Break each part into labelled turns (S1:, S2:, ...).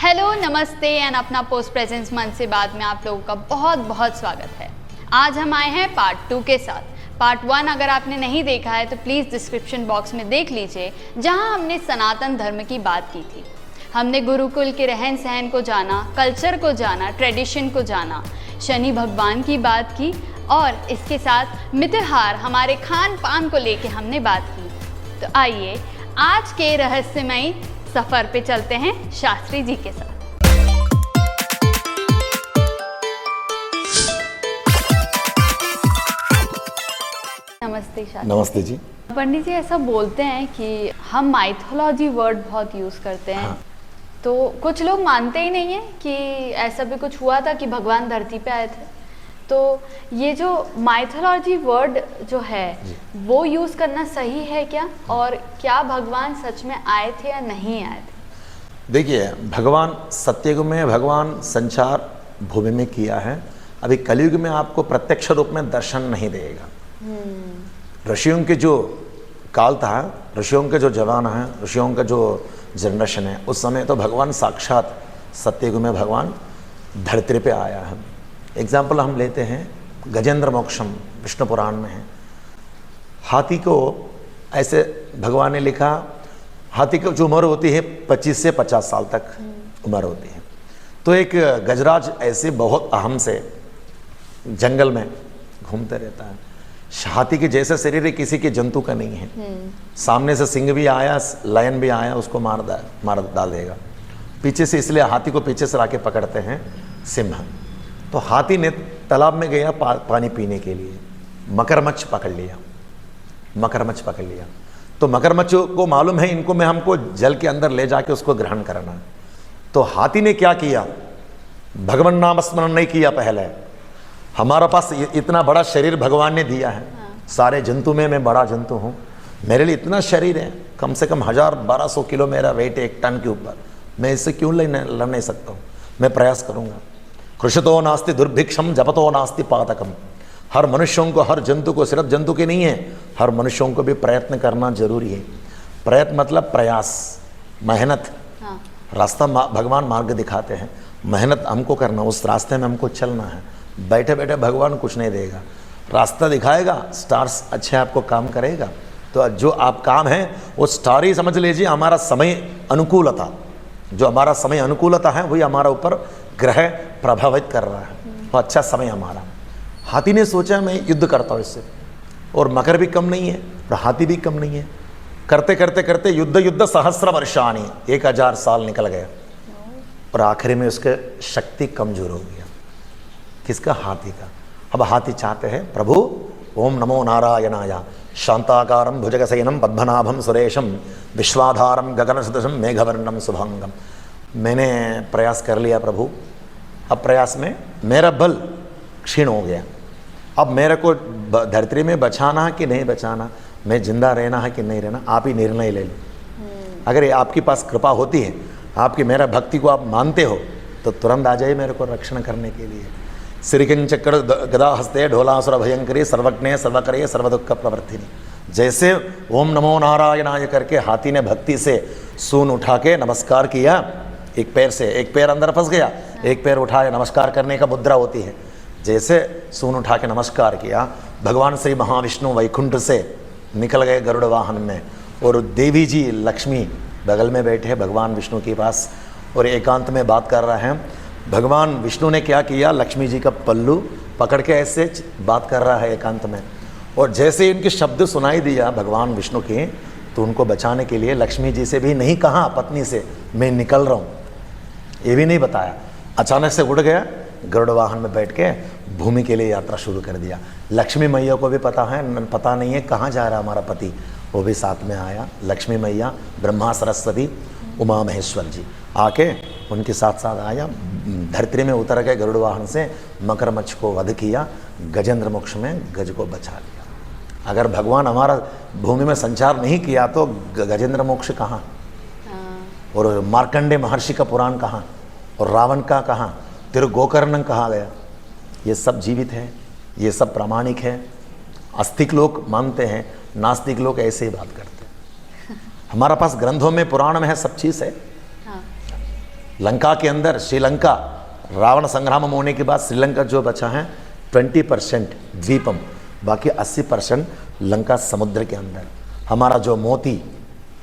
S1: Hello, नमस्ते and अपना post presence मन से बाद में आप लोगों का बहुत बहुत स्वागत है। आज हम आए हैं पार्ट 2 के साथ। पार्ट 1 अगर आपने नहीं देखा है तो प्लीज़ डिस्क्रिप्शन बॉक्स में देख लीजिए, जहां हमने सनातन धर्म की बात की थी। हमने गुरुकुल के रहन सहन को जाना, कल्चर को जाना, ट्रेडिशन को जाना, शनि भगवान की बात की और इसके साथ मिथिहार हमारे खान पान को लेके हमने बात की। तो आइए आज के रहस्यमयी सफर पे चलते हैं शास्त्री जी के साथ। नमस्ते शास्त्री।
S2: नमस्ते जी।
S1: पंडित जी ऐसा बोलते हैं कि हम माइथोलॉजी वर्ड बहुत यूज करते हैं। हाँ। तो कुछ लोग मानते ही नहीं है कि ऐसा भी कुछ हुआ था कि भगवान धरती पे आए थे। तो ये जो माइथोलॉजी वर्ड जो है वो यूज करना सही है क्या, और क्या भगवान सच में आए थे या नहीं आए थे?
S2: देखिए, भगवान सत्ययुग में भगवान संचार भूमि में किया है। अभी कलयुग में आपको प्रत्यक्ष रूप में दर्शन नहीं देगा। ऋषियों के जो काल था, ऋषियों के जो जवान हैं, ऋषियों का जो जनरेशन है, उस समय तो भगवान साक्षात सत्ययुग में भगवान धरती पे आया है। एग्जाम्पल हम लेते हैं गजेंद्र मोक्षम, विष्णु पुराण में है। हाथी को ऐसे भगवान ने लिखा, हाथी की जो उम्र होती है 25 से 50 साल तक उम्र होती है। तो एक गजराज ऐसे बहुत अहम से जंगल में घूमते रहता है। हाथी के जैसे शरीर है, किसी के जंतु का नहीं है। सामने से सिंह भी आया, लायन भी आया, उसको मार डाल देगा। पीछे से, इसलिए हाथी को पीछे से लाके पकड़ते हैं सिंह। तो हाथी ने तालाब में गया पानी पीने के लिए, मगरमच्छ पकड़ लिया। मगरमच्छ पकड़ लिया तो मगरमच्छ को मालूम है इनको, मैं हमको जल के अंदर ले जाके उसको ग्रहण करना है। तो हाथी ने क्या किया, भगवान नाम स्मरण नहीं किया। पहले हमारा पास इतना बड़ा शरीर भगवान ने दिया है। सारे जंतु में मैं बड़ा जंतु हूँ, मेरे लिए इतना शरीर है, कम से कम 1000-1200 किलो मेरा वेट है, 1 टन के ऊपर। मैं इससे क्यों लड़ नहीं सकता हूँ? मैं प्रयास करूँगा। कृषतो नास्ति दुर्भिक्षम जपतो नास्ति पातकम। हर मनुष्यों को, हर जंतु को, सिर्फ जंतु के नहीं है, हर मनुष्यों को भी प्रयत्न करना जरूरी है। प्रयत्न मतलब प्रयास, मेहनत। हाँ। रास्ता भगवान मार्ग दिखाते हैं, मेहनत हमको करना, उस रास्ते में हमको चलना है। बैठे बैठे भगवान कुछ नहीं देगा, रास्ता दिखाएगा, स्टार्स अच्छे आपको काम करेगा। तो जो आप काम है वो स्टार ही समझ लीजिए। हमारा समय अनुकूलता, जो हमारा समय अनुकूलता है वही हमारा ऊपर ग्रह प्रभावित कर रहा है, वो अच्छा समय हमारा। हाथी ने सोचा मैं युद्ध करता हूँ इससे, और मगर भी कम नहीं है और हाथी भी कम नहीं है। करते करते करते युद्ध सहस्र वर्षानी, 1000 साल निकल गया और आखिरी में उसके शक्ति कमजोर हो गया। किसका? हाथी का। अब हाथी चाहते हैं, प्रभु ओम नमो नारायणाय शांताकारं भुजगशयनं पद्मनाभं सुरेशं विश्वाधारं गगनसदृशं मेघवर्णं शुभांगम। मैंने प्रयास कर लिया प्रभु, अब प्रयास में मेरा बल क्षीण हो गया। अब मेरे को धरती में बचाना है कि नहीं बचाना, मैं जिंदा रहना है कि नहीं रहना, आप ही निर्णय ले लो। अगर ये आपके पास कृपा होती है, आपकी मेरा भक्ति को आप मानते हो, तो तुरंत आ जाइए मेरे को रक्षण करने के लिए। श्रीकिं चक्र गदा हस्ते ढोलासुर भयंकरी सर्वज्ञ सर्वकरे सर्वदुख प्रवर्तिनी। जैसे ओम नमो नारायणाय करके हाथी ने भक्ति से सून उठा के नमस्कार किया, एक पैर से, एक पैर अंदर फंस गया, एक पैर उठाया, नमस्कार करने का मुद्रा होती है। जैसे सून उठा के नमस्कार किया, भगवान श्री महाविष्णु वैकुंठ से निकल गए गरुड़ वाहन में, और देवी जी लक्ष्मी बगल में बैठे भगवान विष्णु के पास और एकांत में बात कर रहे हैं। भगवान विष्णु ने क्या किया, लक्ष्मी जी का पल्लू पकड़ के ऐसे बात कर रहा है एकांत में। और जैसे इनके शब्द सुनाई दिया भगवान विष्णु के, तो उनको बचाने के लिए लक्ष्मी जी से भी नहीं कहा पत्नी से मैं निकल रहा हूँ, ये भी नहीं बताया। अचानक से उड़ गया, गरुड़ वाहन में बैठ के भूमि के लिए यात्रा शुरू कर दिया। लक्ष्मी मैया को भी पता नहीं है कहाँ जा रहा हमारा पति, वो भी साथ में आया। लक्ष्मी मैया, ब्रह्मा, सरस्वती, उमा महेश्वर जी आके उनके साथ साथ आया। धरती में उतर गए गरुड़ वाहन से, मगरमच्छ को वध किया, गजेंद्र मोक्ष में गज को बचा लिया। अगर भगवान हमारा भूमि में संचार नहीं किया तो गजेंद्र मोक्ष कहाँ, और मार्कंडे महर्षि का पुराण कहाँ, और रावण का कहाँ, गोकर्ण कहाँ गया? ये सब जीवित है, ये सब प्रामाणिक है। आस्तिक लोग मानते हैं, नास्तिक लोग ऐसे ही बात करते हैं। हमारा पास ग्रंथों में, पुराण में है, सब चीज़ है। लंका के अंदर, श्रीलंका रावण संग्राम होने के बाद श्रीलंका जो बचा है 20% द्वीपम, बाकी 80% लंका समुद्र के अंदर। हमारा जो मोती,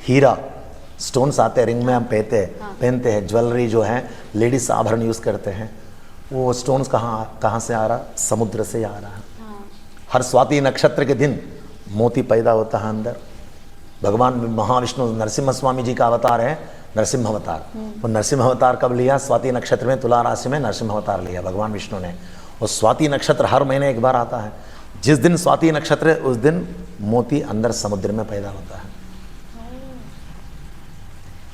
S2: हीरा, स्टोन्स आते हैं, रिंग में हम पहनते हैं, ज्वेलरी जो है लेडीज आभरण यूज़ करते हैं, वो स्टोन्स कहाँ से आ रहा? समुद्र से आ रहा है। हर स्वाति नक्षत्र के दिन मोती पैदा होता है अंदर। भगवान महाविष्णु नरसिम्हा स्वामी जी का अवतार है, नरसिम्हा अवतार। वो नरसिम्हा अवतार कब लिया? स्वाति नक्षत्र में, तुला राशि में नरसिम्हा अवतार लिया भगवान विष्णु ने। और स्वाति नक्षत्र हर महीने एक बार आता है। जिस दिन स्वाति नक्षत्र है उस दिन मोती अंदर समुद्र में पैदा होता है।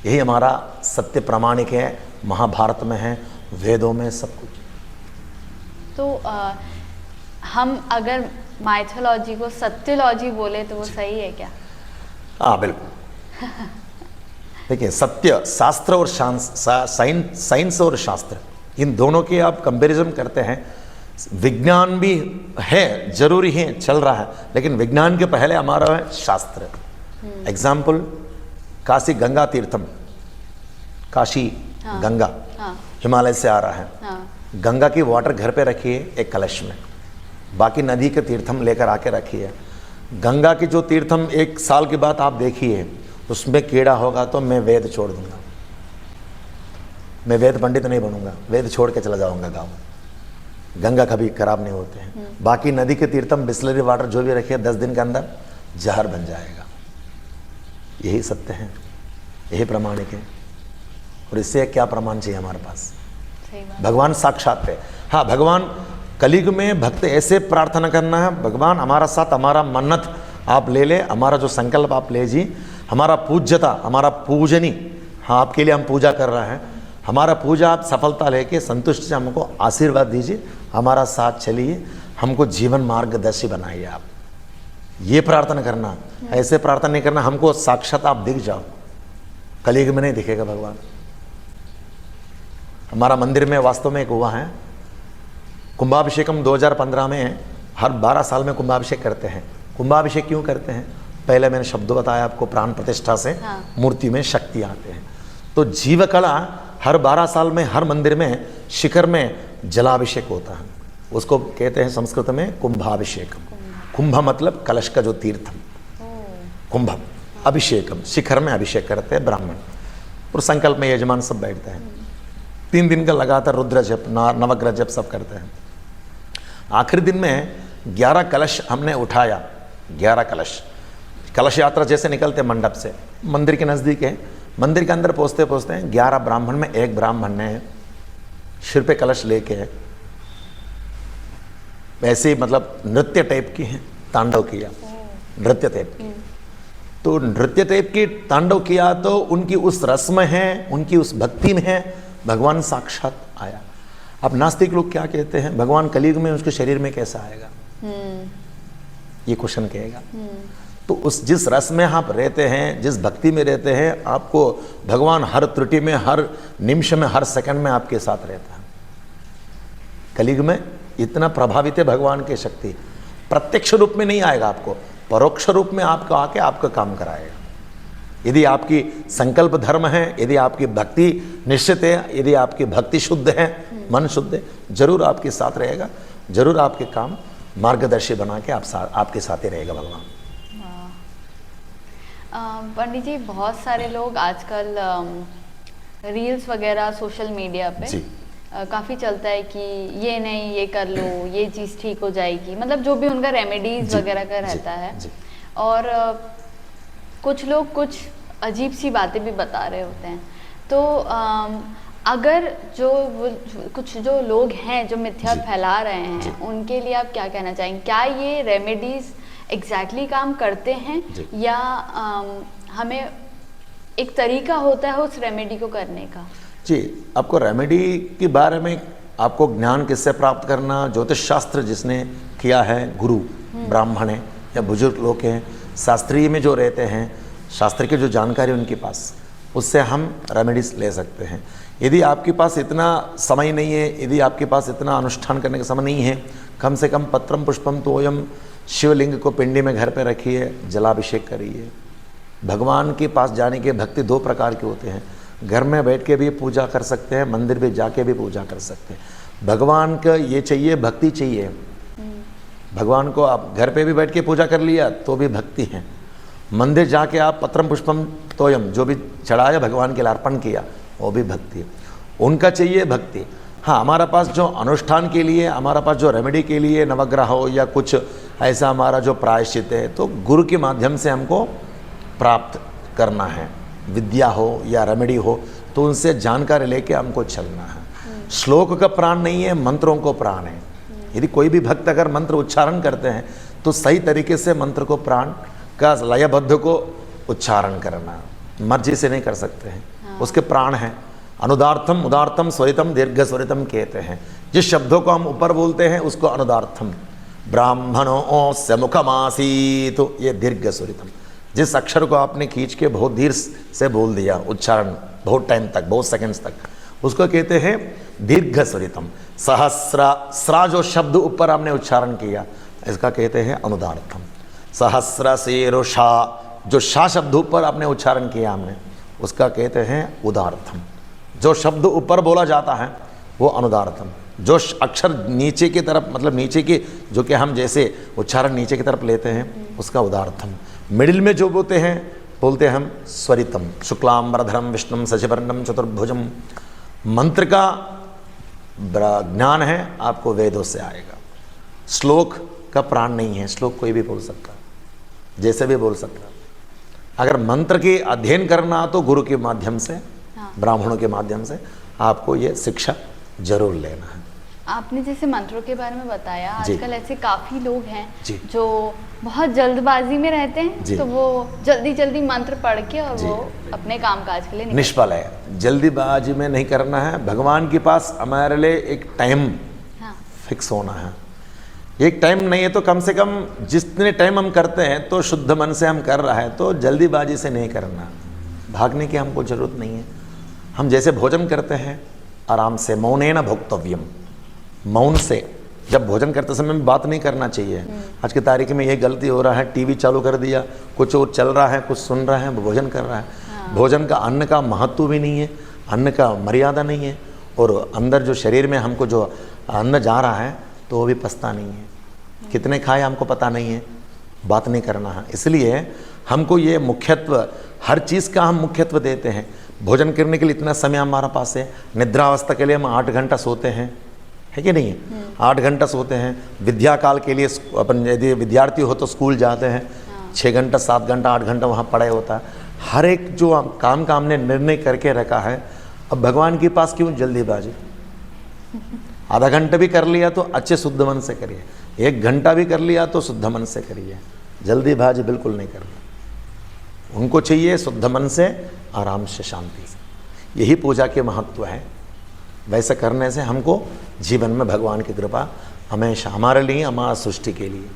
S2: यही हमारा सत्य प्रामाणिक है, महाभारत में है, वेदों में, सब कुछ।
S1: तो हम अगर माइथोलॉजी को सत्यलॉजी बोले तो वो सही है क्या?
S2: हाँ बिल्कुल। देखिए, सत्य शास्त्र और साइंस और शास्त्र, इन दोनों के आप कंपैरिजन करते हैं। विज्ञान भी है, जरूरी है, चल रहा है, लेकिन विज्ञान के पहले हमारा है शास्त्र। एग्जाम्पल, काशी गंगा तीर्थम, काशी गंगा हिमालय से आ रहा है। गंगा की वाटर घर पे रखिए एक कलश में, बाकी नदी के तीर्थम लेकर आके रखिए। गंगा की जो तीर्थम 1 साल के बाद आप देखिए उसमें कीड़ा होगा तो मैं वेद छोड़ दूंगा, मैं वेद पंडित नहीं बनूंगा, वेद छोड़ के चला जाऊंगा गाँव। गंगा कभी खराब नहीं होते हैं। बाकी नदी के तीर्थम, बिस्लरी वाटर जो भी रखिए 10 दिन के अंदर जहर बन जाएगा। यही सत्य है, यही प्रमाणिक है। और इससे क्या प्रमाण चाहिए हमारे पास? भगवान साक्षात है। हाँ, भगवान कलयुग में भक्त ऐसे प्रार्थना करना है, भगवान हमारा साथ, हमारा मन्नत आप ले ले, हमारा जो संकल्प आप ले जी, हमारा पूज्यता, हमारा पूजनी, हाँ आपके लिए हम पूजा कर रहे हैं, हमारा पूजा आप सफलता लेके संतुष्ट से हमको आशीर्वाद दीजिए, हमारा साथ चलिए, हमको जीवन मार्गदर्शी बनाइए। आप ये प्रार्थना करना, ऐसे प्रार्थना नहीं करना हमको साक्षात आप दिख जाओ। कलयुग में नहीं दिखेगा भगवान। हमारा मंदिर में वास्तव में एक हुआ है, कुंभाभिषेकम 2015 में, हर 12 साल में कुंभाभिषेक करते हैं। कुंभाभिषेक क्यों करते हैं? पहले मैंने शब्द बताया आपको, प्राण प्रतिष्ठा से मूर्ति में शक्ति आते हैं। तो जीव कला हर 12 साल में हर मंदिर में शिखर में जलाभिषेक होता है, उसको कहते हैं संस्कृत में कुंभाभिषेकम। कुंभ मतलब कलश का जो तीर्थम, कुंभम, अभिषेकम, शिखर में अभिषेक करते हैं ब्राह्मण, और संकल्प में यजमान सब बैठते हैं। 3 दिन का लगातार रुद्र जप, नवग्रह जप सब करते हैं। आखिरी दिन में 11 कलश हमने उठाया, 11 कलश, कलश यात्रा जैसे निकलते मंडप से, मंदिर के नज़दीक है, मंदिर के अंदर पहुँचते पहुँचते हैं 11 ब्राह्मण में एक ब्राह्मण ने सिर पे कलश लेके ऐसे मतलब नृत्य टाइप की है, तांडव किया, नृत्य टाइप की। तो नृत्य टाइप की तांडव किया तो उनकी उस रस में है, उनकी उस भक्ति में है, भगवान साक्षात आया। अब नास्तिक लोग क्या कहते हैं, भगवान कलयुग में उसके शरीर में कैसा आएगा? ये क्वेश्चन कहेगा। तो उस जिस रस में आप रहते हैं, जिस भक्ति में रहते हैं, आपको भगवान हर त्रुटि में, हर निमिष में, हर सेकंड में आपके साथ रहता है। कलयुग में इतना प्रभावित है भगवान की शक्ति, प्रत्यक्ष रूप में नहीं आएगा आपको, परोक्ष रूप में आपको आके आपका काम कराएगा। यदि आपकी संकल्प धर्म है, यदि आपकी भक्ति निश्चित है, यदि आपकी भक्ति शुद्ध है, मन शुद्ध है, जरूर आपके साथ रहेगा, जरूर आपके काम मार्गदर्शी बना के आपके साथ ही रहेगा भगवान।
S1: पंडित जी, बहुत सारे लोग आजकल रील्स वगैरह सोशल मीडिया पे काफ़ी चलता है कि ये नहीं, ये कर लो, ये चीज़ ठीक हो जाएगी, मतलब जो भी उनका रेमेडीज वगैरह का रहता है। और कुछ लोग कुछ अजीब सी बातें भी बता रहे होते हैं। तो अगर कुछ जो लोग हैं जो मिथ्या फैला रहे हैं, उनके लिए आप क्या कहना चाहेंगे? क्या ये रेमेडीज एग्जैक्टली काम करते हैं, या हमें एक तरीका होता है उस रेमेडी को करने का?
S2: जी, आपको रेमेडी के बारे में आपको ज्ञान किससे प्राप्त करना, ज्योतिष शास्त्र जिसने किया है, गुरु ब्राह्मण है या बुजुर्ग लोग हैं, शास्त्रीय में जो रहते हैं, शास्त्र की जो जानकारी उनके पास, उससे हम रेमेडीज ले सकते हैं। यदि आपके पास इतना समय नहीं है, यदि आपके पास इतना अनुष्ठान करने का समय नहीं है, कम से कम पत्रम पुष्पम तोयम, शिवलिंग को पिंडी में घर पे रखिए, जलाभिषेक करिए। भगवान के पास जाने के भक्ति 2 प्रकार के होते हैं, घर में बैठ के भी पूजा कर सकते हैं, मंदिर भी जाके भी पूजा कर सकते हैं। भगवान का ये चाहिए, भक्ति चाहिए। भगवान को आप घर पे भी बैठ के पूजा कर लिया तो भी भक्ति है। मंदिर जाके आप पत्रम पुष्पम तोयम जो भी चढ़ाया भगवान के लिए अर्पण किया वो भी भक्ति है। उनका चाहिए भक्ति। हाँ, हमारा पास जो अनुष्ठान के लिए, हमारा पास जो रेमेडी के लिए नवग्रह हो या कुछ ऐसा हमारा जो प्रायश्चित है तो गुरु के माध्यम से हमको प्राप्त करना है। विद्या हो या रेमेडी हो तो उनसे जानकारी लेके हमको चलना है। श्लोक का प्राण नहीं है, मंत्रों को प्राण है। यदि कोई भी भक्त अगर मंत्र उच्चारण करते हैं तो सही तरीके से मंत्र को प्राण का लयबद्ध को उच्चारण करना, मर्जी से नहीं कर सकते हैं। उसके प्राण हैं। अनुदार्थम, उदार्थम, स्वरितम, दीर्घ स्वरितम कहते हैं। जिस शब्दों को हम ऊपर बोलते हैं उसको अनुदार्थम। ब्राह्मणों से मुखमासी, तो ये दीर्घ स्वरितम। जिस अक्षर को आपने खींच के बहुत धीरे से बोल दिया, उच्चारण बहुत टाइम तक, बहुत सेकंड्स तक, उसको कहते हैं दीर्घ स्वरितम। सहस्रा, स्रा जो शब्द ऊपर आपने उच्चारण किया इसका कहते हैं अनुदार्थम। सहस्र शीर्षा, जो शा शब्द ऊपर आपने उच्चारण किया हमने, उसका कहते हैं उदार्थम। जो शब्द ऊपर बोला जाता है वो अनुदार्थम। जो अक्षर नीचे की तरफ, मतलब नीचे की, जो कि हम जैसे उच्चारण नीचे की तरफ लेते हैं उसका उदार्थम। मिडिल में जो बोलते हैं हम स्वरितम। शुक्लांबरधरम विष्णुम शशिवर्णम चतुर्भुजम। मंत्र का ज्ञान है आपको वेदों से आएगा। श्लोक का प्राण नहीं है, श्लोक कोई भी बोल सकता, जैसे भी बोल सकता। अगर मंत्र के अध्ययन करना तो गुरु के माध्यम से, ब्राह्मणों के माध्यम से आपको ये शिक्षा जरूर लेना है।
S1: आपने जैसे मंत्रों के बारे में बताया, आजकल ऐसे काफ़ी लोग हैं जो बहुत जल्दबाजी में रहते हैं, तो वो जल्दी जल्दी मंत्र पढ़ के और वो अपने काम काज के लिए
S2: निष्फल है। जल्दीबाजी में नहीं करना है। भगवान के पास हमारे लिए एक टाइम फिक्स होना है। एक टाइम नहीं है तो कम से कम जितने टाइम हम करते हैं तो शुद्ध मन से हम कर रहा है, तो जल्दीबाजी से नहीं करना। भागने की हमको जरूरत नहीं है। हम जैसे भोजन करते हैं आराम से, मौनेन भोक्तव्यम, मौन से। जब भोजन करते समय में बात नहीं करना चाहिए। आज की तारीख में ये गलती हो रहा है, टीवी चालू कर दिया, कुछ और चल रहा है, कुछ सुन रहा है, वो भोजन कर रहा है। भोजन का, अन्न का महत्व भी नहीं है, अन्न का मर्यादा नहीं है, और अंदर जो शरीर में हमको जो अन्न जा रहा है तो वो भी पछता नहीं है। कितने खाए हमको पता नहीं है, बात नहीं करना है। इसलिए हमको ये मुख्यत्व, हर चीज़ का हम मुख्यत्व देते हैं। भोजन करने के लिए इतना समय हमारा पास है। निद्रावस्था के लिए हम 8 घंटा सोते हैं, है कि नहीं? 8 घंटा सोते हैं। विद्या काल के लिए अपन यदि विद्यार्थी हो तो स्कूल जाते हैं, 6 घंटा 7 घंटा 8 घंटा वहाँ पढ़ाई होता है। हर एक जो काम का हमने निर्णय करके रखा है। अब भगवान के पास क्यों जल्दीबाजी? आधा घंटा भी कर लिया तो अच्छे शुद्ध मन से करिए, 1 घंटा भी कर लिया तो शुद्ध मन से करिए। जल्दीबाजी बिल्कुल नहीं करना। उनको चाहिए शुद्ध मन से, आराम से, शांति से। यही पूजा के महत्व है। वैसे करने से हमको जीवन में भगवान की कृपा हमेशा हमारे लिए, हमारा सृष्टि के लिए,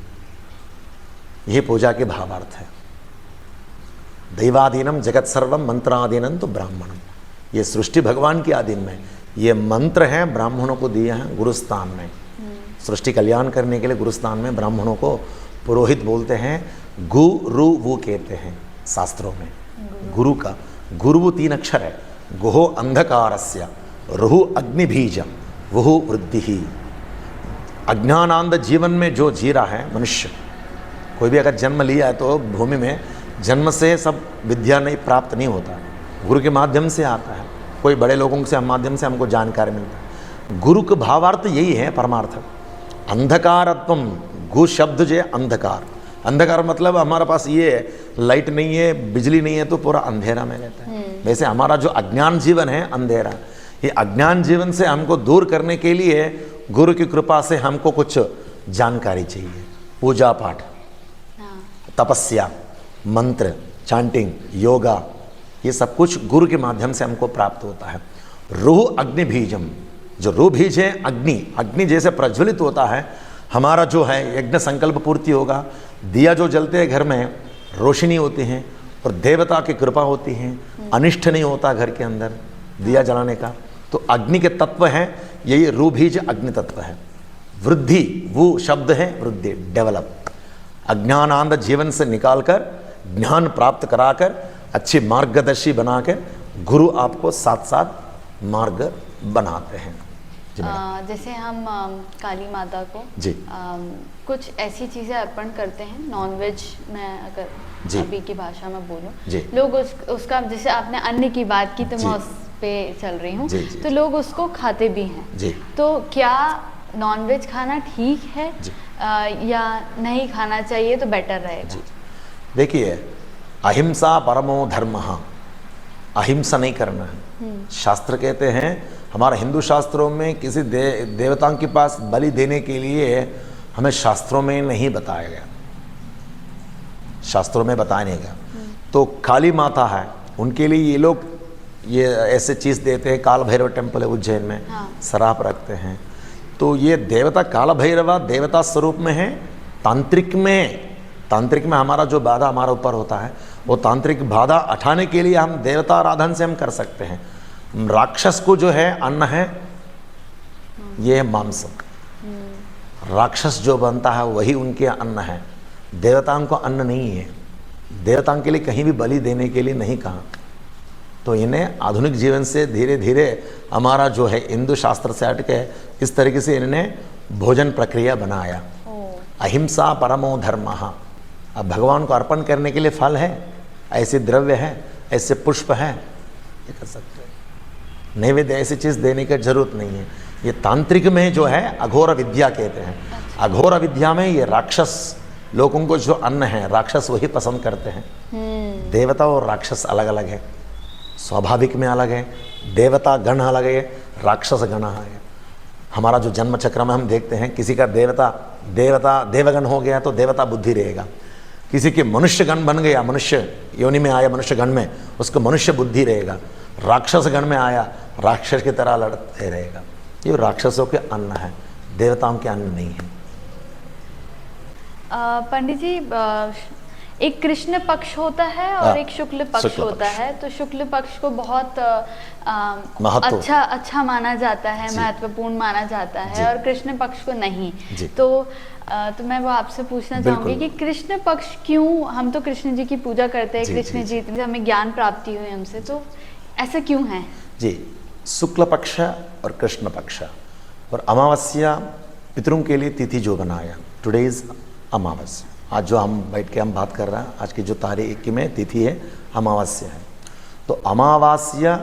S2: यही पूजा के भावार्थ है। दैवाधीनम जगत सर्वम मंत्राधीनम तो ब्राह्मणम। ये सृष्टि भगवान के अधीन में, ये मंत्र हैं ब्राह्मणों को दिए हैं गुरुस्थान में। सृष्टि कल्याण करने के लिए गुरुस्थान में ब्राह्मणों को पुरोहित बोलते हैं। गुरु वो कहते हैं शास्त्रों में। गुरु का, गुरु वो 3 अक्षर है। गुहो अंधकारस्य, रुहु अग्निबीज, वहु वृद्धि ही। अज्ञानांध जीवन में जो जी रहा है मनुष्य, कोई भी अगर जन्म लिया है तो भूमि में जन्म से सब विद्या नहीं प्राप्त नहीं होता, गुरु के माध्यम से आता है। कोई बड़े लोगों के माध्यम से हमको जानकारी मिलता है। गुरु का भावार्थ यही है, परमार्थ। अंधकारत्वम, गु शब्द जो है अंधकार। अंधकार मतलब हमारा पास ये है, लाइट नहीं है, बिजली नहीं है तो पूरा अंधेरा में रहता है। वैसे हमारा जो अज्ञान जीवन है अंधेरा, ये अज्ञान जीवन से हमको दूर करने के लिए गुरु की कृपा से हमको कुछ जानकारी चाहिए। पूजा पाठ, तपस्या, मंत्र, चांटिंग, योगा, ये सब कुछ गुरु के माध्यम से हमको प्राप्त होता है। रूह अग्निबीजम, जो रूह बीज है अग्नि, अग्नि जैसे प्रज्वलित होता है हमारा जो है यज्ञ संकल्प पूर्ति होगा। दिया जो जलते हैं घर में, रोशनी होती है और देवता की कृपा होती है, अनिष्ट नहीं होता घर के अंदर दिया जलाने का। तो अग्नि के तत्व हैं, यही रूह बीज अग्नि तत्व है। वृद्धि, वो शब्द है वृद्धि, डेवलप। अज्ञानांध जीवन से निकालकर ज्ञान प्राप्त कराकर अच्छी मार्गदर्शी बनाकर गुरु आपको साथ साथ मार्ग बनाते हैं। जी मैडम।
S1: जैसे हम काली माता को
S2: जी।
S1: कुछ ऐसी चीज़ें अर्पण करते हैं नॉनवेज में, अगर
S2: जी।
S1: अभी की भाषा में बोलूं,
S2: जी।
S1: लोग उसका, जैसे आपने अन्न की बात की तो
S2: जी।
S1: मैं उस पे चल रही हूँ।
S2: जी, जी,
S1: तो
S2: जी।
S1: लोग उसको खाते भी हैं।
S2: जी।
S1: तो क्या नॉनवेज खाना ठीक है
S2: जी।
S1: या नहीं खाना चाहिए तो बेटर रहेगा?
S2: जी, देखिए, अहिंसा परमो धर्मः, अहिंसा नहीं करना है। शास्त्र कहते हैं, हमारे हिंदू शास्त्रों में किसी देवताओं के पास बलि देने के लिए हमें शास्त्रों में नहीं बताया गया, शास्त्रों में बताया नहीं गया। तो काली माता है, उनके लिए ये लोग ये ऐसे चीज़ देते हैं। काल भैरव टेम्पल है उज्जैन में,
S1: हाँ।
S2: शराब रखते हैं। तो ये देवता काल भैरवा देवता स्वरूप में है। तांत्रिक में हमारा जो बाधा हमारा ऊपर होता है, वो तांत्रिक बाधा हटाने के लिए हम देवता आराधन से हम कर सकते हैं। राक्षस को जो है अन्न है, ये है मांस। राक्षस जो बनता है वही उनके अन्न है, देवताओं को अन्न नहीं है। देवताओं के लिए कहीं भी बलि देने के लिए नहीं कहा। तो इन्हें आधुनिक जीवन से धीरे धीरे हमारा जो है हिंदू शास्त्र से हटके इस तरीके से इन्हें भोजन प्रक्रिया बनाया। अहिंसा परमो धर्मः। अब भगवान को अर्पण करने के लिए फल है, ऐसे द्रव्य है, ऐसे पुष्प है, ये कर सकते हैं। नैवेद्य ऐसी चीज़ देने की जरूरत नहीं है। ये तांत्रिक में जो है अघोर विद्या कहते हैं। अघोर विद्या में ये राक्षस लोगों को जो अन्न है, राक्षस वही पसंद करते हैं। देवता और राक्षस अलग अलग है, स्वाभाविक में अलग है। देवता गण अलग है, राक्षस गण अलग है। हमारा जो जन्म चक्र में हम देखते हैं, किसी का देवगण हो गया तो देवता बुद्धि रहेगा। किसी के मनुष्य गण बन गया, मनुष्य योनि में आया मनुष्य गण में, उसको मनुष्य बुद्धि रहेगा। राक्षस गण में आया, राक्षस की तरह लड़ते रहेगा। ये राक्षसों के अन्न है, देवताओं के अन्न नहीं है।
S1: पंडित जी, एक कृष्ण पक्ष होता है और एक शुक्ल पक्ष होता है। तो शुक्ल पक्ष को बहुत अच्छा माना जाता है, महत्वपूर्ण माना जाता है, और कृष्ण पक्ष को नहीं। तो मैं वो आपसे पूछना चाहूंगी कि कृष्ण पक्ष क्यों, हम तो कृष्ण जी की पूजा करते हैं, कृष्ण जी हमें ज्ञान प्राप्ति हुई हमसे, तो ऐसा क्यों है? जी,
S2: शुक्ल पक्ष और कृष्ण पक्ष और अमावस्या पितरों के लिए तिथि जो बनाया, टुडे इज अमावस्या। आज जो हम बैठ के हम बात कर रहे हैं, आज की जो तारीख में तिथि है अमावस्या है। तो अमावस्या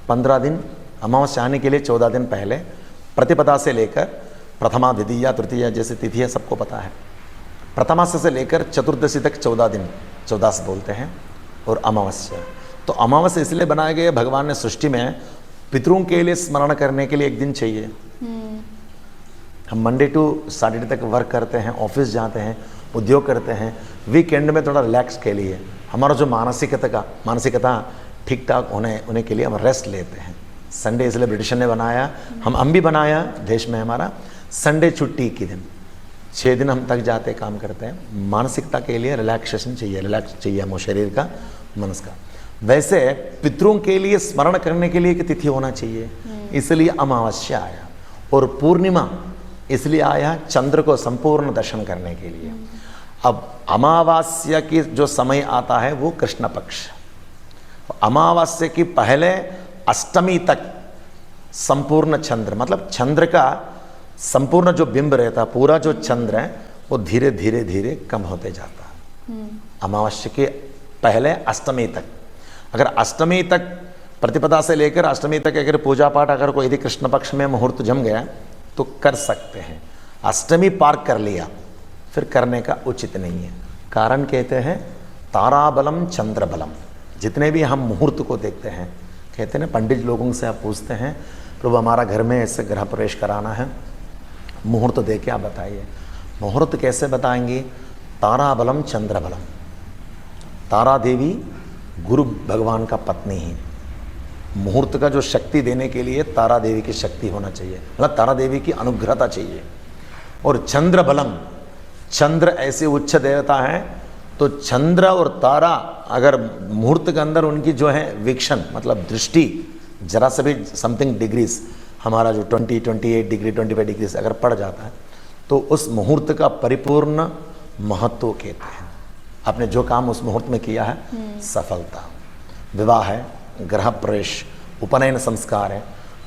S2: 15 दिन, अमावस्या आने के लिए 14 दिन पहले प्रतिपदा से लेकर प्रथमा द्वितीया तृतीया जैसे तिथि है, सबको पता है। प्रथमा से लेकर चतुर्दशी तक 14 दिन, 14 बोलते हैं। और अमावस्या, तो अमावस्या इसलिए बनाए गए, भगवान ने सृष्टि में पितरों के लिए स्मरण करने के लिए एक दिन चाहिए। हम मंडे टू सैटरडे तक वर्क करते हैं, ऑफिस जाते हैं, उद्योग करते हैं। वीकेंड में थोड़ा रिलैक्स के लिए हमारा जो मानसिकता ठीक ठाक होने के लिए हम रेस्ट लेते हैं। संडे इसलिए ब्रिटिशर ने बनाया, हम भी बनाया देश में हमारा, संडे छुट्टी के दिन 6 दिन हम तक जाते काम करते हैं। मानसिकता के लिए रिलैक्सेशन चाहिए, रिलैक्स चाहिए हमें शरीर का, मनस का। वैसे पितरों के लिए स्मरण करने के लिए एक तिथि होना चाहिए, इसलिए अमावस्या आया। और पूर्णिमा इसलिए आया चंद्र को संपूर्ण दर्शन करने के लिए। अब अमावस्या की जो समय आता है वो कृष्ण पक्ष। अमावस्या की पहले अष्टमी तक संपूर्ण चंद्र, मतलब चंद्र का संपूर्ण जो बिंब रहता, पूरा जो चंद्र है वो धीरे धीरे धीरे कम होते जाता है। अमावस्या के पहले अष्टमी तक, अगर अष्टमी तक प्रतिपदा से लेकर अष्टमी तक अगर पूजा पाठ अगर कोई यदि कृष्ण पक्ष में मुहूर्त जम गया तो कर सकते हैं। अष्टमी पार कर लिया फिर करने का उचित नहीं है। कारण कहते हैं ताराबलम चंद्रबलम। जितने भी हम मुहूर्त को देखते हैं, कहते हैं पंडित लोगों से आप पूछते हैं, प्रभु हमारा घर में ऐसे गृह प्रवेश कराना है, मुहूर्त दे के आप बताइए। मुहूर्त कैसे बताएंगे? ताराबलम चंद्रबलम। तारा देवी गुरु भगवान का पत्नी है। मुहूर्त का जो शक्ति देने के लिए तारा देवी की शक्ति होना चाहिए, मतलब तारा देवी की अनुग्रहता चाहिए। और चंद्र बलम, चंद्र ऐसे उच्च देवता है, तो चंद्र और तारा अगर मुहूर्त के अंदर उनकी जो है वीक्षण, मतलब दृष्टि जरा से भी समथिंग डिग्रीज, हमारा जो 20, 28 डिग्री, 25 डिग्री अगर पड़ जाता है तो उस मुहूर्त का परिपूर्ण महत्व कहते हैं। आपने जो काम उस मुहूर्त में किया है, सफलता। विवाह है, गृह प्रवेश, उपनयन संस्कार है,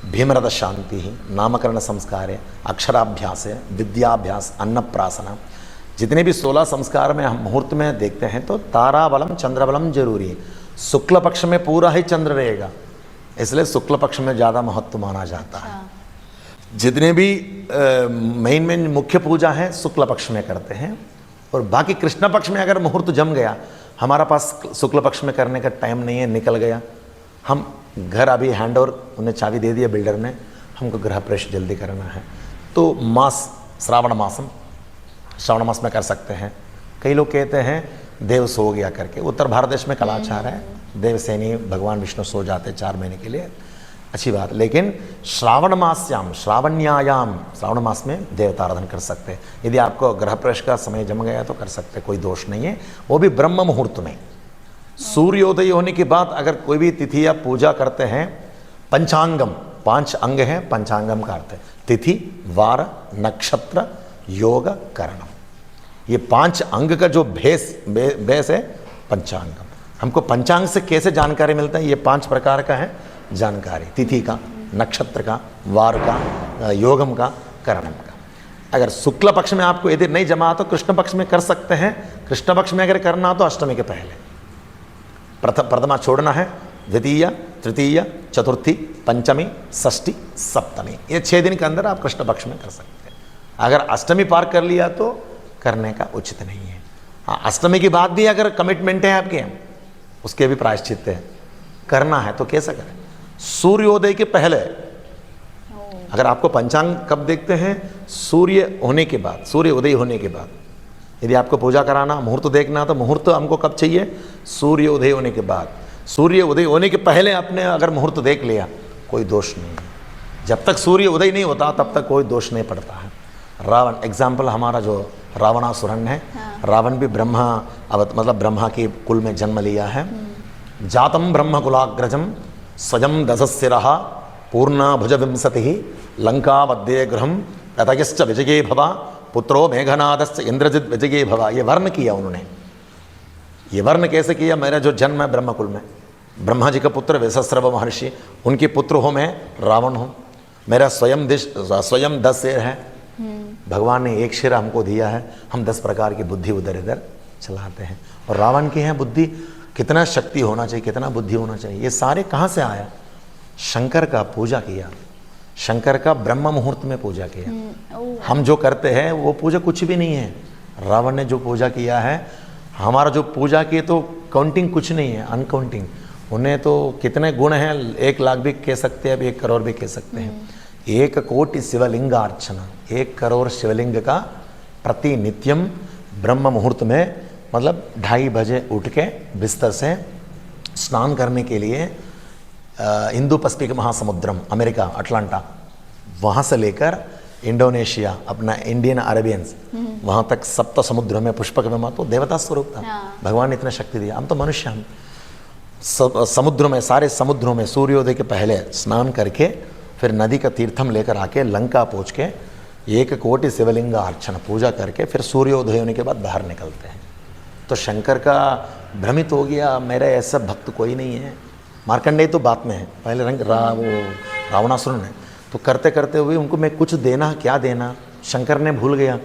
S2: भीमरथ शांति, नामकरण संस्कार है, अक्षराभ्यास है, विद्याभ्यास, अन्नप्राशन, जितने भी 16 संस्कार में हम मुहूर्त में देखते हैं तो ताराबलम चंद्रबलम जरूरी है। शुक्ल पक्ष में पूरा ही चंद्र रहेगा, इसलिए शुक्ल पक्ष में ज़्यादा महत्व माना जाता है। जितने भी मेन मुख्य पूजा है शुक्ल पक्ष में करते हैं, और बाकी कृष्ण पक्ष में अगर मुहूर्त जम गया, हमारा पास शुक्ल पक्ष में करने का टाइम नहीं है, निकल गया, हम घर अभी हैंड ओवर, उन्हें चाबी दे दिया बिल्डर ने, हमको गृह प्रवेश जल्दी करना है, तो मास श्रावण मास में कर सकते हैं। कई लोग कहते हैं देव सो गया करके, उत्तर भारत देश में कलाचार है, देवसेनी भगवान विष्णु सो जाते 4 महीने के लिए, अच्छी बात, लेकिन श्रावण मास में देवताराधन कर सकते हैं। यदि आपको गृह प्रवेश का समय जम गया तो कर सकते, कोई दोष नहीं है, वो भी ब्रह्म मुहूर्त में। सूर्योदय होने के बाद अगर कोई भी तिथि या पूजा करते हैं, पंचांगम, 5 अंग हैं, पंचांगम का अर्थ है तिथि, वार, नक्षत्र, योग, करणम, ये 5 अंग का जो बेस है पंचांगम। हमको पंचांग से कैसे जानकारी मिलता है? ये 5 प्रकार का है जानकारी, तिथि का, नक्षत्र का, वार का, योगम का, करणम का। अगर शुक्ल पक्ष में आपको यदि नहीं जमा तो कृष्ण पक्ष में कर सकते हैं। कृष्ण पक्ष में अगर करना हो तो अष्टमी के पहले, प्रथमा छोड़ना है, द्वितीय, तृतीय, चतुर्थी, पंचमी, षष्ठी, सप्तमी, ये 6 दिन के अंदर आप कृष्ण पक्ष में कर सकते हैं। अगर अष्टमी पार कर लिया तो करने का उचित नहीं है। हाँ, अष्टमी के बाद भी अगर कमिटमेंट है आपके, उसके भी प्रायश्चित है, करना है तो कैसा करें? सूर्योदय के पहले, अगर आपको पंचांग कब देखते हैं? सूर्य होने के बाद, सूर्य उदय होने के बाद। यदि आपको पूजा कराना, मुहूर्त देखना, तो मुहूर्त हमको कब चाहिए? सूर्य उदय होने के बाद। सूर्य उदय होने के पहले आपने अगर मुहूर्त देख लिया, कोई दोष नहीं है। जब तक सूर्य उदय नहीं होता तब तक कोई दोष नहीं पड़ता है। रावण एग्जाम्पल, हमारा जो रावणासुरन है, रावण भी ब्रह्मा मतलब ब्रह्मा के कुल में जन्म लिया है। जातम ब्रह्म कुलाग्रजम स्वयं दशस्सिरः पूर्णा भुज विंशति लंका वद्ये गृहम ततयश्च विजये भवा पुत्रो मेघनादश्च इंद्रजित विजये भवा। ये वर्ण किया उन्होंने। ये वर्ण कैसे किया? मेरा जो जन्म है ब्रह्मकुल में, ब्रह्मा जी का पुत्र वैशस्रव महर्षि, उनके पुत्र हो, मैं रावण हूँ। मेरा स्वयं 10 शेर है, भगवान ने 1 शेर हमको दिया है, हम 10 प्रकार की बुद्धि उधर इधर चलाते हैं। और रावण की है बुद्धि, कितना शक्ति होना चाहिए, कितना बुद्धि होना चाहिए, ये सारे कहाँ से आया? शंकर का पूजा किया, शंकर का ब्रह्म मुहूर्त में पूजा किया। हम जो करते हैं वो पूजा कुछ भी नहीं है। रावण ने जो पूजा किया है, हमारा जो पूजा किए तो काउंटिंग कुछ नहीं है, अनकाउंटिंग। उन्हें तो कितने गुण हैं, 1 लाख भी कह सकते हैं, 1 करोड़ भी कह सकते हैं। 1 कोटि शिवलिंगार्चना, 1 करोड़ शिवलिंग का प्रति नित्यम ब्रह्म मुहूर्त में, मतलब 2:30 बजे उठ के बिस्तर से स्नान करने के लिए Indo Pacific Mahasamudram, America, Atlanta, वहाँ से लेकर इंडोनेशिया, अपना इंडियन अरेबियंस, वहाँ तक 7 समुद्रों में पुष्पक विमान तो देवता स्वरूप था। भगवान ने इतना शक्ति दिया। हम तो मनुष्य, हम समुद्र में, सारे समुद्रों में सूर्योदय के पहले स्नान करके फिर नदी का तीर्थम लेकर आके लंका पहुँच के 1 कोटि शिवलिंग अर्चना पूजा करके फिर सूर्योदय होने के बाद बाहर निकलते हैं। तो शंकर का भ्रमित हो गया, मेरा ऐसा भक्त कोई नहीं है। मार्कंडेय तो बात में है, पहले रावणासुर ने तो करते करते हुए उनको मैं कुछ देना, क्या देना, शंकर ने भूल गया।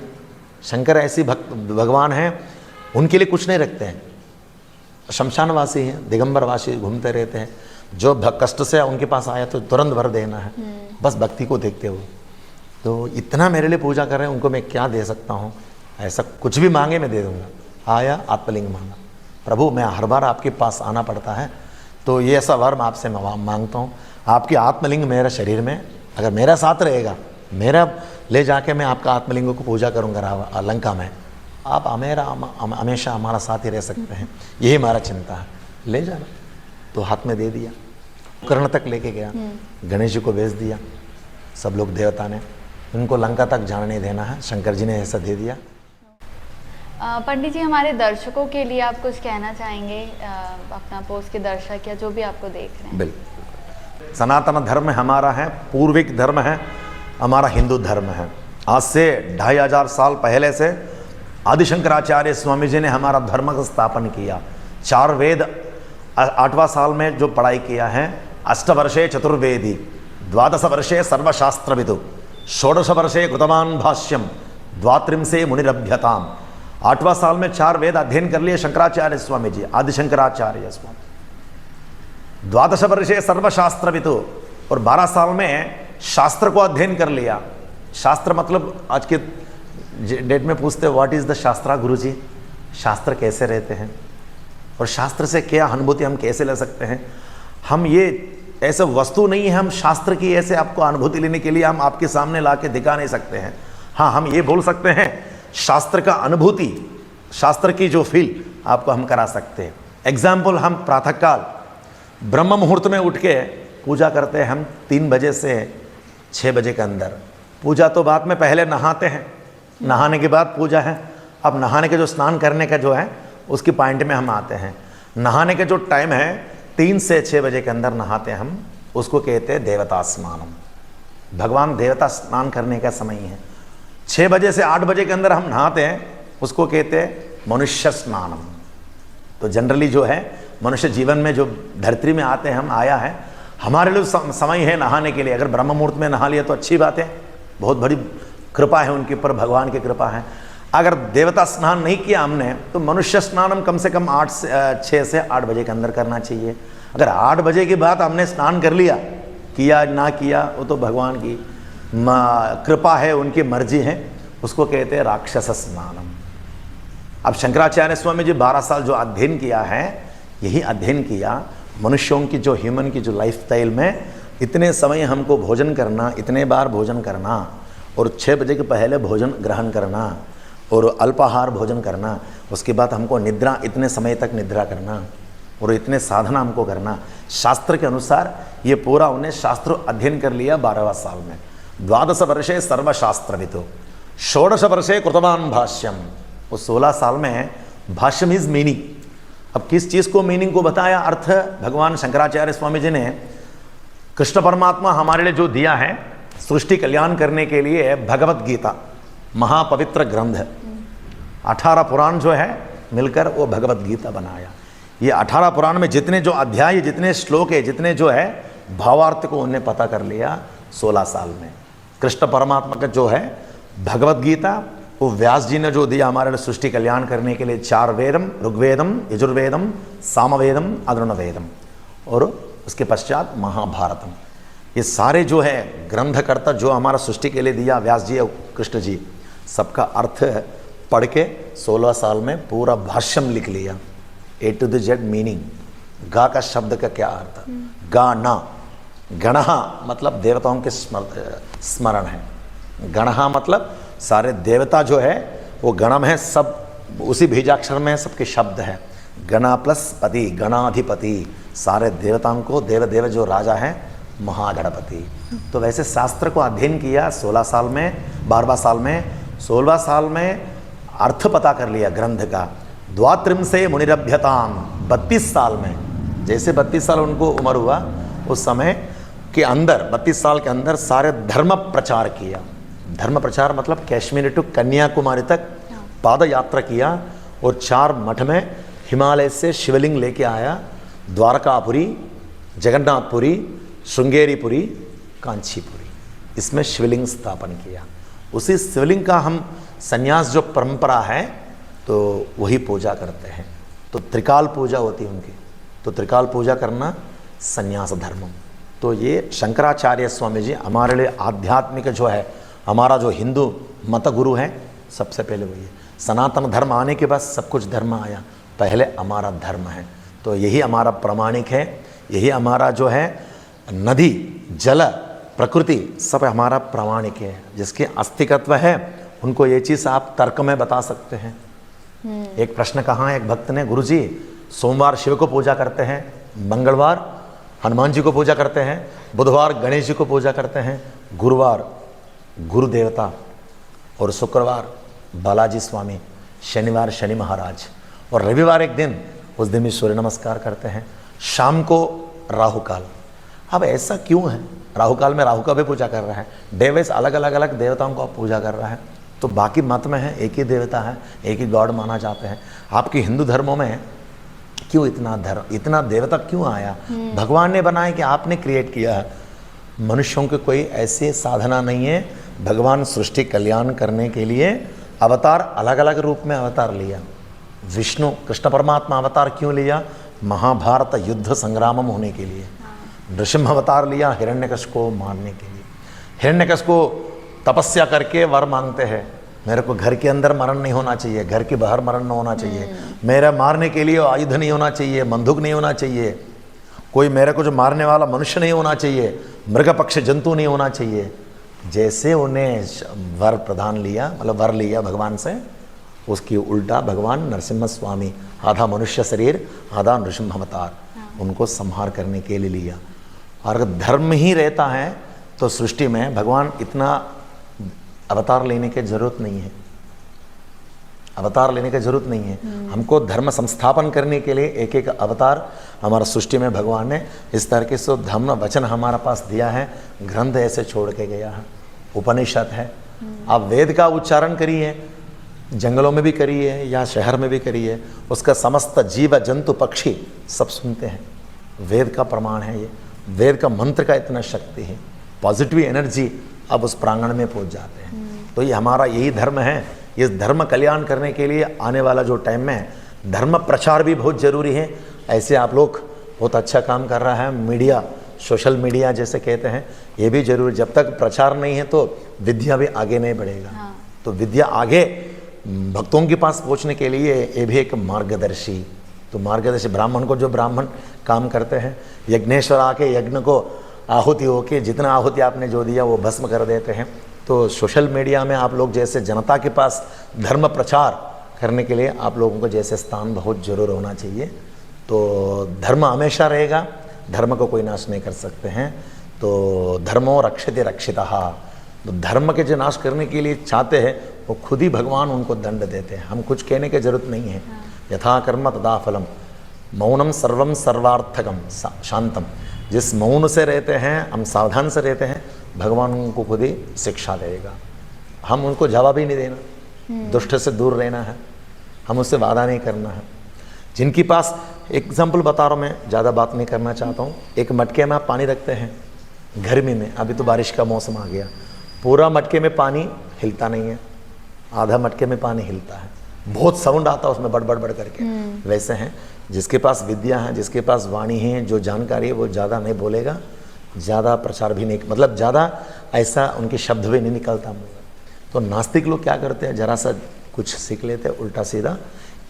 S2: शंकर ऐसी भगवान हैं, उनके लिए कुछ नहीं रखते हैं। शमशानवासी हैं, दिगंबरवासी, घूमते रहते हैं। जो कष्ट से उनके पास आया तो तुरंत भर देना है, बस भक्ति को देखते हुए। तो इतना मेरे लिए पूजा कर रहे हैं, उनको मैं क्या दे सकता हूँ? ऐसा कुछ भी मांगे मैं दे दूँगा। आया, आत्मलिंग मांगा, प्रभु मैं हर बार आपके पास आना पड़ता है, तो ये ऐसा वर मैं आपसे मांगता हूँ, आपकी आत्मलिंग मेरे शरीर में अगर मेरा साथ रहेगा, मेरा ले जाके मैं आपका आत्मलिंग को पूजा करूँगा लंका में, आप हमेशा हमारा साथ ही रह सकते हैं, यही हमारा चिंता है, ले जाना। तो हाथ में दे दिया, कर्ण तक लेके गया, गणेश जी को भेज दिया, सब लोग देवता ने, उनको लंका तक जाने नहीं देना है, शंकर जी ने ऐसा दे दिया।
S1: पंडित जी, हमारे दर्शकों के लिए आप कुछ कहना चाहेंगे? अपना पोस्ट के दर्शक या जो भी आपको देख रहे हैं।
S2: बिल्कुल, सनातन धर्म हमारा है, पूर्विक धर्म है, हमारा हिंदू धर्म है। आज से 2500 साल पहले से आदि शंकराचार्य स्वामी जी ने हमारा धर्म का स्थापन किया। 4 वेद 8वां साल में जो पढ़ाई किया है, 8 वर्षे चतुर्वेदी, 12 वर्षे सर्वशास्त्रविदु, 16 वर्षे कृतवान भाष्यम, 32 मुनिरभ्यताम। 8वां साल में 4 वेद अध्ययन कर लिए शंकराचार्य स्वामी जी, आदि शंकराचार्य स्वामी। 12 वर्षे सर्वशास्त्रविदु, और 12 साल में शास्त्र को अध्ययन कर लिया। शास्त्र मतलब आज के डेट में पूछते व्हाट इज द शास्त्रा गुरुजी, शास्त्र कैसे रहते हैं और शास्त्र से क्या अनुभूति हम कैसे ले सकते हैं। हम ये ऐसे वस्तु नहीं है, हम शास्त्र की ऐसे आपको अनुभूति लेने के लिए हम आपके सामने ला के दिखा नहीं सकते हैं। हाँ, हम ये बोल सकते हैं शास्त्र का अनुभूति, शास्त्र की जो फील आपको हम करा सकते हैं। एग्जाम्पल, हम प्रातःकाल ब्रह्म मुहूर्त में उठ के पूजा करते हैं हम 3 बजे से 6 बजे के अंदर। पूजा तो बाद में, पहले नहाते हैं, नहाने के बाद पूजा है। अब नहाने के जो स्नान करने का जो है उसकी पॉइंट में हम आते हैं। नहाने के जो टाइम है 3 से 6 बजे के अंदर नहाते हैं हम, उसको कहते हैं देवता स्नानम। भगवान देवता स्नान करने का समय है। 6 बजे से 8 बजे के अंदर हम नहाते हैं, उसको कहते हैं मनुष्य स्नानम। तो जनरली जो है मनुष्य जीवन में जो धरती में आते हैं हम, आया है, हमारे लिए समय है नहाने के लिए। अगर ब्रह्म मुहूर्त में नहा लिया तो अच्छी बात है, बहुत बड़ी कृपा है उनके ऊपर, भगवान की कृपा है। अगर देवता स्नान नहीं किया हमने तो मनुष्य स्नान हम कम से कम 6 से 8 बजे के अंदर करना चाहिए। अगर 8 बजे के बाद हमने स्नान कर लिया, किया ना किया वो तो भगवान की कृपा है, उनकी मर्जी है, उसको कहते हैं राक्षस स्नानम। अब शंकराचार्य स्वामी जी 12 साल जो अध्ययन किया है, यही अध्ययन किया मनुष्यों की जो ह्यूमन की जो लाइफ स्टाइल में इतने समय हमको भोजन करना, इतने बार भोजन करना, और 6 बजे के पहले भोजन ग्रहण करना और अल्पाहार भोजन करना, उसके बाद हमको निद्रा, इतने समय तक निद्रा करना और इतने साधना हमको करना। शास्त्र के अनुसार ये पूरा उन्हें शास्त्र अध्ययन कर लिया 12वां साल में। 12 वर्षे सर्वशास्त्रविदो, 16 वर्षे कृतवान भाष्यम। वो 16 साल में भाष्यम इज मीनिंग। अब किस चीज़ को मीनिंग को बताया, अर्थ भगवान शंकराचार्य स्वामी जी ने, कृष्ण परमात्मा हमारे लिए जो दिया है सृष्टि कल्याण करने के लिए, भगवत गीता महापवित्र ग्रंथ है। 18 पुराण जो है मिलकर वो भगवत गीता बनाया। ये 18 पुराण में जितने जो अध्याय, जितने श्लोक है, जितने जो है भावार्थ को उन्हें पता कर लिया 16 साल में। कृष्ण परमात्मा का जो है भगवत गीता, वो व्यास जी ने जो दिया हमारे लिए सृष्टि कल्याण करने के लिए, 4 वेदम, ऋग्वेदम, यजुर्वेदम, सामवेदम, अथर्ववेदम, और उसके पश्चात महाभारतम। ये सारे जो है ग्रंथकर्ता जो हमारा सृष्टि के लिए दिया, व्यास जी और कृष्ण जी, सबका अर्थ पढ़ के 16 साल में पूरा भाष्यम लिख लिया, A to the Z meaning. गा का शब्द का क्या अर्थ, गाना, गणहा मतलब देवताओं के स्मरण है। गणहा मतलब सारे देवता जो है वो गणम है, सब उसी बीजाक्षर में सबके शब्द है। गणा प्लस पति, गणाधिपति, सारे देवताओं को, देव देव जो राजा है महागणपति। तो वैसे शास्त्र को अध्ययन किया 16 साल में, 12वां साल में, 16वां साल में अर्थ पता कर लिया ग्रंथ का। 32 मुनिरभ्यताम, 32 साल में, जैसे 32 साल उनको उम्र हुआ उस समय के अंदर, 32 साल के अंदर सारे धर्म प्रचार किया। धर्म प्रचार मतलब कश्मीर टू कन्याकुमारी तक पाद यात्रा किया, और 4 मठ में हिमालय से शिवलिंग लेके आया। द्वारकापुरी, जगन्नाथपुरी, श्रृंगेरीपुरी, कांचीपुरी, इसमें शिवलिंग स्थापन किया। उसी शिवलिंग का हम संन्यास जो परंपरा है तो वही पूजा करते हैं। तो त्रिकाल पूजा होती है उनकी, तो त्रिकाल पूजा करना संन्यास धर्म। तो ये शंकराचार्य स्वामी जी हमारे लिए आध्यात्मिक जो है, हमारा जो हिंदू मत गुरु है, सबसे पहले वही है। सनातन धर्म आने के बाद सब कुछ धर्म आया, पहले हमारा धर्म है। तो यही हमारा प्रमाणिक है, यही हमारा जो है नदी, जल, प्रकृति सब हमारा प्रामाणिक है। जिसके अस्तित्व है उनको ये चीज़ आप तर्क में बता सकते हैं। एक प्रश्न कहा है एक भक्त ने, गुरुजी सोमवार शिव को पूजा करते हैं, मंगलवार हनुमान जी को पूजा करते हैं, बुधवार गणेश जी को पूजा करते हैं, गुरुवार गुरु देवता, और शुक्रवार बालाजी स्वामी, शनिवार शनि महाराज, और रविवार एक दिन, उस दिन भी सूर्य नमस्कार करते हैं। शाम को राहु काल। अब ऐसा क्यों है? राहु काल में राहु का भी पूजा कर रहा है, डे वाइज अलग अलग अलग देवताओं को आप पूजा कर रहा है। तो बाकी मत में है एक ही देवता है, एक ही गॉड माना जाते हैं। आपके हिंदू धर्मों में क्यों इतना धर्म, इतना देवता क्यों आया? भगवान ने बनाया कि आपने क्रिएट किया है। मनुष्यों की कोई ऐसी साधना नहीं है। भगवान सृष्टि कल्याण करने के लिए अवतार अलग अलग रूप में अवतार लिया। विष्णु कृष्ण परमात्मा अवतार क्यों लिया? महाभारत युद्ध संग्रामम होने के लिए। नृसिंह अवतार लिया हिरण्यकश्यप को मारने के लिए। हिरण्यकश्यप को तपस्या करके वर मांगते हैं, मेरे को घर के अंदर मरण नहीं होना चाहिए, घर के बाहर मरण नहीं होना चाहिए, मेरा मारने के लिए आयुध नहीं होना चाहिए, बंदूक नहीं होना चाहिए, कोई मेरे को जो मारने वाला मनुष्य नहीं होना चाहिए, मृग पक्षी जंतु नहीं होना चाहिए। जैसे उन्हें वर प्रदान लिया, मतलब वर लिया भगवान से, उसकी उल्टा भगवान नरसिम्हा स्वामी, आधा मनुष्य शरीर आधा नृसिंह अवतार, उनको संहार करने के लिए लिया। और अगर धर्म ही रहता है तो सृष्टि में भगवान इतना अवतार लेने की जरूरत नहीं है। अवतार लेने की जरूरत नहीं है। हमको धर्म संस्थापन करने के लिए एक एक अवतार हमारा सृष्टि में भगवान ने इस तरीके से धर्म वचन हमारा पास दिया है। ग्रंथ ऐसे छोड़ के गया है, उपनिषद है। आप वेद का उच्चारण करिए, जंगलों में भी करिए या शहर में भी करिए, उसका समस्त जीव जंतु पक्षी सब सुनते हैं। वेद का प्रमाण है ये, वेद का मंत्र का इतना शक्ति है, पॉजिटिव एनर्जी अब उस प्रांगण में पहुंच जाते हैं। तो ये हमारा यही धर्म है। इस धर्म कल्याण करने के लिए आने वाला जो टाइम में धर्म प्रचार भी बहुत जरूरी है। ऐसे आप लोग बहुत अच्छा काम कर रहा है, मीडिया, सोशल मीडिया जैसे कहते हैं, ये भी जरूरी। जब तक प्रचार नहीं है तो विद्या भी आगे नहीं बढ़ेगा। तो विद्या आगे भक्तों के पास पहुंचने के लिए ये भी एक मार्गदर्शी, तो मार्गदर्शी ब्राह्मण को, जो ब्राह्मण काम करते हैं, यज्ञेश्वर आके यज्ञ को आहुति होके जितना आहुति आपने जो दिया वो भस्म कर देते हैं। तो सोशल मीडिया में आप लोग जैसे जनता के पास धर्म प्रचार करने के लिए आप लोगों को जैसे स्थान बहुत जरूर होना चाहिए। तो धर्म हमेशा रहेगा, धर्म को कोई नाश नहीं कर सकते हैं। तो धर्मो रक्षते रक्षितः, तो धर्म के जो नाश करने के लिए चाहते हैं वो खुद ही भगवान उनको दंड देते हैं। हम कुछ कहने की जरूरत नहीं है। यथा कर्म तदा फलम, मौनम सर्वम सर्वार्थकम शांतम। जिस मौन से रहते हैं, हम सावधान से रहते हैं, भगवान उनको खुद ही शिक्षा देगा। हम उनको जवाब ही नहीं देना, दुष्ट से दूर रहना है, हम उससे वादा नहीं करना है। जिनके पास, एग्जाम्पल बता रहा हूँ मैं, ज़्यादा बात नहीं करना चाहता हूँ। एक मटके में आप पानी रखते हैं गर्मी में, अभी तो बारिश का मौसम आ गया, पूरा मटके में पानी हिलता नहीं है, आधा मटके में पानी हिलता है, बहुत साउंड आता है उसमें, बड़ बड़ बड़ करके। वैसे हैं जिसके पास विद्या है, जिसके पास वाणी है, जो जानकारी है, वो ज़्यादा नहीं बोलेगा, ज़्यादा प्रचार भी नहीं, मतलब ज़्यादा ऐसा उनके शब्द भी नहीं निकलता। तो नास्तिक लोग क्या करते हैं, जरा सा कुछ सीख लेते हैं उल्टा सीधा,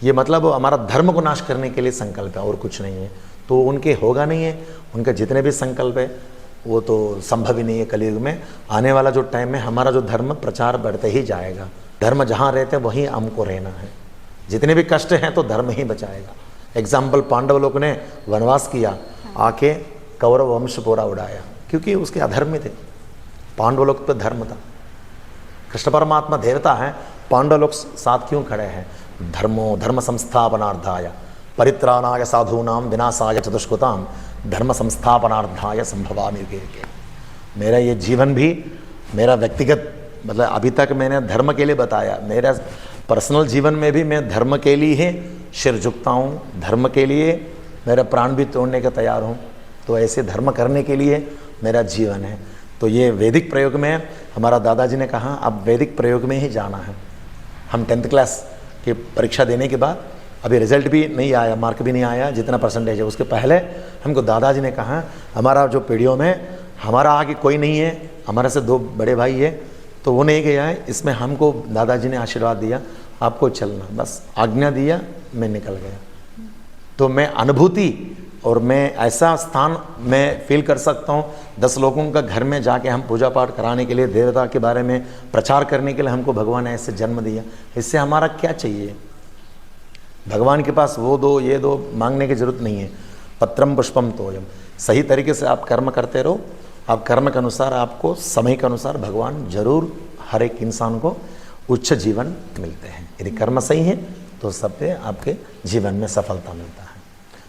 S2: ये मतलब हमारा धर्म को नाश करने के लिए संकल्प है और कुछ नहीं है। तो उनके होगा नहीं है, उनके जितने भी संकल्प है वो तो संभव ही नहीं है। कलयुग में आने वाला जो टाइम है, हमारा जो धर्म प्रचार बढ़ते ही जाएगा। धर्म जहाँ रहते वहीं हमको रहना है। जितने भी कष्ट हैं तो धर्म ही बचाएगा। एग्जाम्पल, पांडव लोग ने वनवास किया, आके कौरव वंश पूरा उड़ाया, क्योंकि उसके अधर्म थे। पांडव लोग तो धर्म था। कृष्ण परमात्मा देवता है, पांडव लोग साथ क्यों खड़े हैं? धर्मो धर्म संस्थापनार्थाय परित्राणाय साधूनाम विनाशाय चतुष्कृताम धर्म संस्थापनार्थाय संभवामि युगे युगे। मेरा ये जीवन भी, मेरा व्यक्तिगत, मतलब अभी तक मैंने धर्म के लिए बताया, मेरा पर्सनल जीवन में भी मैं धर्म के लिए ही सिर झुकता हूँ, धर्म के लिए मेरा प्राण भी तोड़ने का तैयार हूँ। तो ऐसे धर्म करने के लिए मेरा जीवन है। तो ये वैदिक प्रयोग में, हमारा दादाजी ने कहा अब वैदिक प्रयोग में ही जाना है। हम 10th क्लास की परीक्षा देने के बाद, अभी रिजल्ट भी नहीं आया, मार्क भी नहीं आया जितना परसेंटेज है, उसके पहले हमको दादाजी ने कहा हमारा जो पीढ़ियों में हमारा आगे कोई नहीं है, हमारे से 2 बड़े भाई है, तो वो नहीं गया है, इसमें हमको दादाजी ने आशीर्वाद दिया, आपको चलना, बस आज्ञा दिया, मैं निकल गया। तो मैं अनुभूति और मैं ऐसा स्थान मैं फील कर सकता हूँ, 10 लोगों का घर में जाके हम पूजा पाठ कराने के लिए, देवता के बारे में प्रचार करने के लिए हमको भगवान ने ऐसे जन्म दिया। इससे हमारा क्या चाहिए? भगवान के पास वो दो ये दो मांगने की जरूरत नहीं है। पत्रम पुष्पम तोयम, सही तरीके से आप कर्म करते रहो, आप कर्म के अनुसार, आपको समय के अनुसार भगवान जरूर हर एक इंसान को उच्च जीवन मिलते हैं। यदि कर्म सही है तो सब पे आपके जीवन में सफलता मिलता है।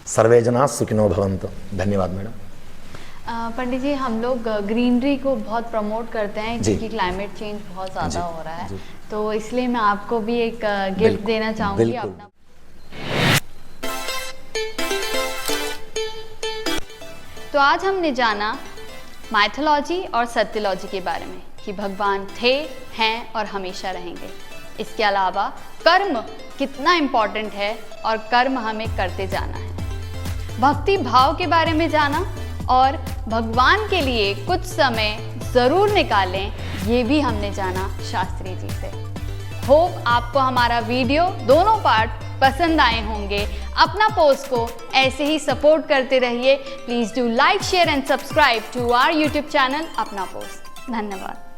S2: सर्वे जना सुखिनो भवन्तु। धन्यवाद मैडम।
S1: पंडित जी, हम लोग ग्रीनरी को बहुत प्रमोट करते हैं क्योंकि क्लाइमेट चेंज बहुत ज़्यादा हो रहा है, तो इसलिए मैं आपको भी एक गिफ्ट देना चाहूँगी अपना। तो आज हमने जाना माइथोलॉजी और सत्यलॉजी के बारे में कि भगवान थे, हैं और हमेशा रहेंगे। इसके अलावा कर्म कितना इम्पॉर्टेंट है और कर्म हमें करते जाना है। भक्ति भाव के बारे में जाना और भगवान के लिए कुछ समय ज़रूर निकालें, ये भी हमने जाना शास्त्री जी से। होप आपको हमारा वीडियो दोनों पार्ट पसंद आए होंगे। अपना पोस्ट को ऐसे ही सपोर्ट करते रहिए। Please do like, share and subscribe to our YouTube channel अपना पोस्ट। धन्यवाद।